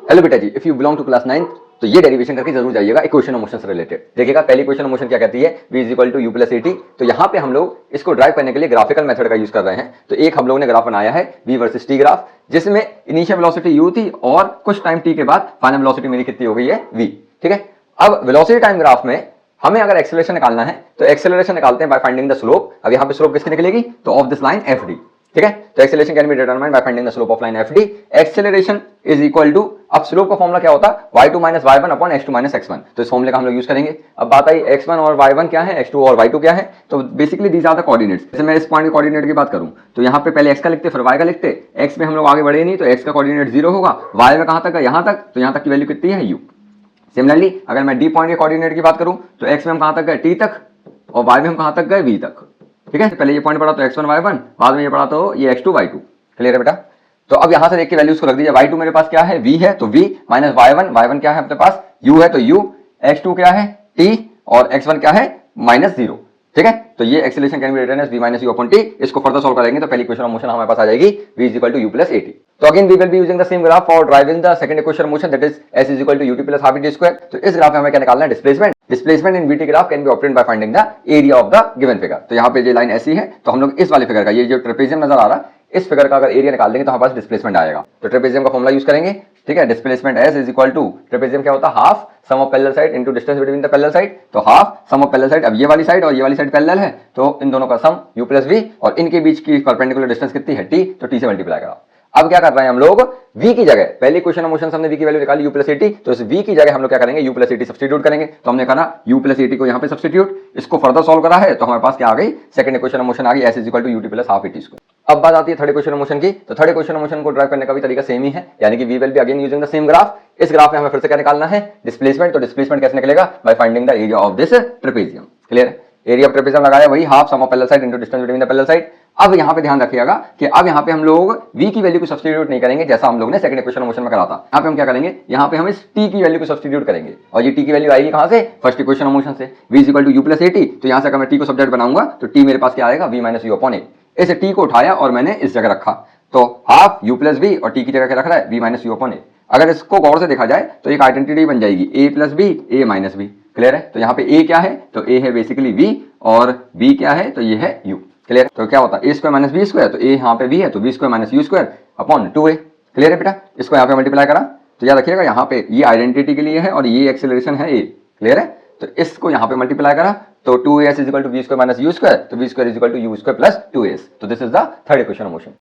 Hello बेटा जी, if you belong to class 9 तो ये डेरिवेशन करके जरूर जाइएगा इक्वेशन ऑफ मोशन से रिलेटेड। देखिएगा पहली इक्वेशन ऑफ मोशन क्या कहती है, v is equal to u plus eighty. तो यहाँ पे हम लोग इसको ड्राइव करने के लिए ग्राफिकल मेथड का यूज कर रहे हैं। तो एक हम लोगों ने ग्राफ बनाया है v वर्सेस t ग्राफ, जिसमें इनिशियल वेलोसिटी u थी और कुछ टाइम t के बाद फाइनल वेलोसिटी मेरी कितनी हो गई है v। ठीक है, अब वेलोसिटी टाइम ग्राफ में हमें अगर एक्सेलरेशन निकालना है तो एक्सेलरेशन निकालते हैं बाय फाइंडिंग द स्लोप। अब यहाँ पे स्लोप किसकी निकलेगी, तो of this line F D. ठीक है, तो acceleration can be determined by finding the slope of line F D. Acceleration is equal to, अब स्लोप का फॉर्मूला क्या होता है, y2 minus y1 upon x2 minus x1। तो इस फॉर्मूले का हम लोग यूज करेंगे। अब बात आई x1 और y1 क्या है, x2 और y2 क्या है। तो basically these are the coordinates. जैसे मैं इस पॉइंट के कोऑर्डिनेट की बात करूं तो यहाँ पे पहले x का लिखते फिर y का लिखते। x में हम लोग आगे बढ़े नहीं तो x का कोऑर्डिनेट 0 होगा, y में कहां तक है, यहाँ तक, तो यहाँ तक की वैल्यू कितनी है u। सिमिलरली अगर मैं d पॉइंट के कोऑर्डिनेट की बात करूं तो x में हम कहां तक गए, t तक, और y में हम कहां तक गए, v तक। ठीक है, पहले ये पॉइंट पढ़ा तो x1 y1, बाद में ये पढ़ा तो ये x2 y2। क्लियर है बेटा। तो अब यहां से देख के वैल्यूज को रख दीजिए। y2 मेरे पास क्या है, v है, तो v माइनस y1 क्या है अपने पास, u है, तो u, x2 क्या है, t, और x1 क्या है, माइनस 0। ठीक है, तो ये acceleration can be written as v minus u upon t। इसको फर्दर सॉल्व करेंगे तो पहली इक्वेशन ऑफ मोशन हमारे पास आ जाएगी v is equal to u plus eighty. तो again we will be using the same graph for driving the second equation of motion, that is s is equal to ut plus half t square. तो इस graph में हमें क्या निकालना है, displacement. Displacement in vt graph can be obtained by finding the area of the given figure. तो यहाँ पे ये लाइन ऐसी है, तो हम लोग इस वाले फिगर का, ये जो ट्रेपेजियम नजर आ रहा है, इस फिगर का अगर एरिया निकाल देंगे तो हमारे पास डिस्प्लेसमेंट आएगा। तो ट्रेपेजियम का फॉर्मूला यूज करेंगे। ठीक है, displacement s is equal to, trapezium क्या होता है, half sum of parallel side into distance between the parallel side. तो half sum of parallel side, अब ये वाली साइड और ये वाली साइड पैरेलल है तो इन दोनों का सम u प्लस v, और इनके बीच की परपेंडिकुलर डिस्टेंस कितनी है t, तो t से मल्टीप्लाई करा। अब क्या कर रहे हैं हम लोग, v की जगह, पहले इक्वेशन ऑफ मोशन से हमने v की वैल्यू निकाली u प्लस एटी, तो इस v की जगह हम लोग क्या करेंगे, u प्लस एटी सब्स्टिट्यूट करेंगे। तो हमने कहा u प्लस एटी को यहाँ पे सब्स्टिट्यूट, इसको फर्दर सॉल्व करा है तो हमारे पास क्या आ गई, सेकंड इक्वेशन ऑफ मोशन आ गई, s is equal to ut plus half at square. अब बात आती है थर्ड इक्वेशन ऑफ मोशन की। तो थर्ड इक्वेशन ऑफ मोशन को ड्राइव करने का भी तरीका सेम ही है, यानी कि we will be again using the same graph. इस ग्राफ में हमें फिर से क्या निकालना है, डिस्प्लेसमेंट। तो डिस्प्लेसमेंट कैसे निकलेगा, bye finding the area of this trapezium. Clear, area of trapezium लगाया वही half sum of parallel side into distance between the parallel side. अब यहाँ पे ध्यान रखिएगा कि अब यहाँ पे हम लोग v की वैल्यू को सब्स्टिट्यूट नहीं करेंगे जैसा हम लोग ने सेकंड इक्वेशन मोशन में करा था। यहाँ पे हम क्या करेंगे, यहाँ पे हम इस t की वैल्यू को सब्स्टिट्यूट करेंगे, और ये t की वैल्यू आएगी कहाँ से, फर्स्ट इक्वेशन ऑफ मोशन से, v is equal to u plus eighty. तो यहाँ से अगर मैं t को सब्जेक्ट बनाऊंगा तो t मेरे पास क्या आएगा, v माइनस u अपॉन ए। इसे t को उठाया और मैंने इस जगह रखा, तो हाफ u प्लस v, और t की जगह क्या रख रहा है, v माइनस u अपॉन ए। अगर इसको गौर से देखा जाए तो एक आइडेंटिटी बन जाएगी a plus b, a minus b। Clear है, तो यहाँ पे a क्या है, तो a है बेसिकली v, और b क्या है, तो ये है u। क्लियर, तो क्या होता है a square minus b square, तो a यहाँ पे v है तो v square minus u square upon 2a। Clear है बेटा, इसको यहाँ पे मल्टीप्लाई करा तो याद रखिएगा यहाँ पे ये आइडेंटिटी के लिए है और ये एक्सेलरेशन है a। क्लियर है, तो इसको यहाँ पे मल्टीप्लाई करा तो 2as is equal to v square minus u square, तो v स्क्वायर is equal to u square plus 2as। तो this is the third equation of motion.